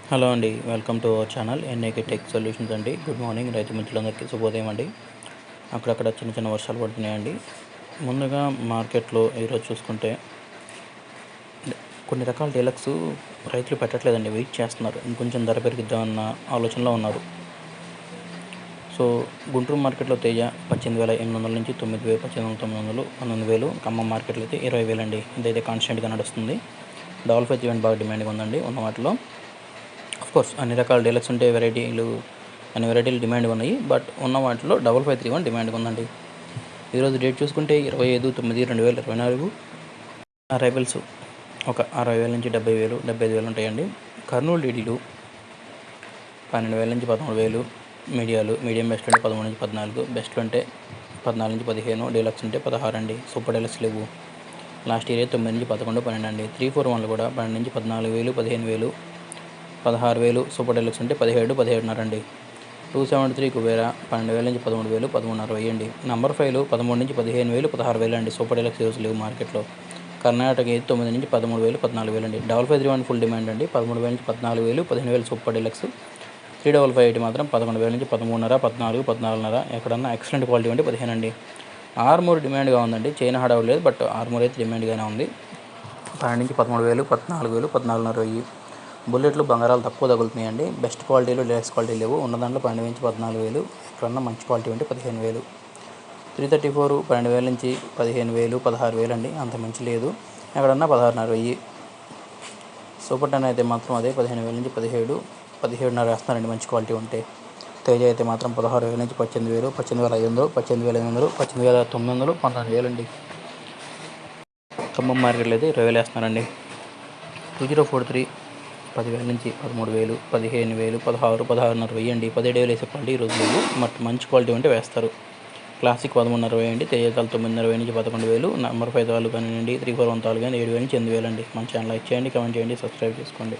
Hello అండి, welcome to our channel NAK tech solutions అండి. Good morning రైతు మిత్రులందరికీ శుభోదయం అండి. అక్కడక్కడ చిన్న చిన్న వర్షాలు పడుతున్నాయండి. ముందుగా మార్కెట్లో ఈరోజు చూసుకుంటే కొన్ని రకాల డీలక్స్ రైతులు పెట్టట్లేదండి, వెయిట్ చేస్తున్నారు. ఇంకొంచెం ధర పెరిగిద్దామన్న ఆలోచనలో ఉన్నారు. సో గుంటూరు మార్కెట్లో తేజ 18,800 నుంచి 9,000, 18,900, 19,000. ఖమ్మం మార్కెట్లో అయితే 20,000 అండి. ఇదైతే కాన్స్టెంట్గా నడుస్తుంది. డబల్ ఫైవ్ ఈవెంట్ బాగా డిమాండ్గా ఉందండి ఉన్న వాటిలో. కోర్స్ అన్ని రకాల డీలక్స్ ఉంటే అన్ని వెరైటీలు డిమాండ్గా ఉన్నాయి. బట్ ఉన్న వాటిలో 5531 డిమాండ్గా ఉందండి. ఈరోజు డేట్ చూసుకుంటే 25/9/2024. అరైవల్స్ ఒక 60,000 నుంచి 70,000, 75,000 ఉంటాయండి. కర్నూలు డీడీలు 12,000 నుంచి 13,000. మీడియం బెస్ట్ అంటే 13 నుంచి 14, బెస్ట్లు అంటే 14 నుంచి 15, డీలక్స్ అంటే 16 అండి. సూపర్ డీలక్స్ లేవు. లాస్ట్ ఇయర్ 9 నుంచి 11, 12 అండి. 341 కూడా 12 నుంచి 14,000, 15,000, 16,000. సూపర్ డీలక్స్ అంటే 17, 17.5 అండి. 273 కుబేరా 12,000 నుంచి 13,000, 13.5 వేయండి. నంబర్ 5 13 నుంచి 15,000, 16,000 అండి. సూపర్ డీలక్స్ ఈరోజు లేవు మార్కెట్లో. కర్ణాటక 9 నుంచి 13,000, 14,000 అండి. 5531 ఫుల్ డిమాండ్ అండి. 13,000 నుంచి 14,000, 15,000 సూపర్ డీలక్స్. 3558 మాత్రం 11,000 నుంచి 13.5, 14, 14.5. ఎక్కడన్నా ఎక్సలెంట్ క్వాలిటీ అంటే 15 అండి. ఆర్మూర్ డిమాండ్గా ఉందండి. చైనా హడావుడు లేదు, బట్ ఆర్మూర్ అయితే డిమాండ్గానే ఉంది. 12 నుంచి 13,000, 14,000, 14.5. బుల్లెట్లు బంగారాలు తక్కువ తగులుతున్నాయండి. బెస్ట్ క్వాలిటీలు లేస్ క్వాలిటీ లేవు. ఉన్న దాంట్లో 12 నుంచి 14,000. ఎక్కడన్నా మంచి క్వాలిటీ అంటే 15,000. 334 12,000 నుంచి 15,000, 16,000 అండి. అంత మంచి లేదు. ఎక్కడన్నా 16.5. సూపర్ 10 అయితే మాత్రం అదే 15,000 నుంచి 17, 17.5 వేస్తున్నారండి మంచి క్వాలిటీ ఉంటే. తేజ అయితే మాత్రం 16,000 నుంచి 18,000, 18,500, 18,800, 18,900, 19,000 అండి. ఖమ్మం మార్కెట్లో అయితే 20,000 వేస్తున్నారండి. 2043 10,000 నుంచి 13,000, 15,000, 16, 16.5 వేయండి. 17,000 వేసే క్వాలిటీ ఈరోజు లేవు. మంచి క్వాలిటీ ఉంటే వేస్తారు. క్లాసిక్ 13.5 వేయండి. తేజాలు 9.5 నుంచి 11,000. నంబర్ 5 తాలు కానివ్వండి, 34 తాలు కానీ 7,000 నుంచి 8,000 అండి. మన ఛానల్ లైక్ చేయండి, కామెంట్ చేయండి, సబ్స్క్రైబ్ చేసుకోండి.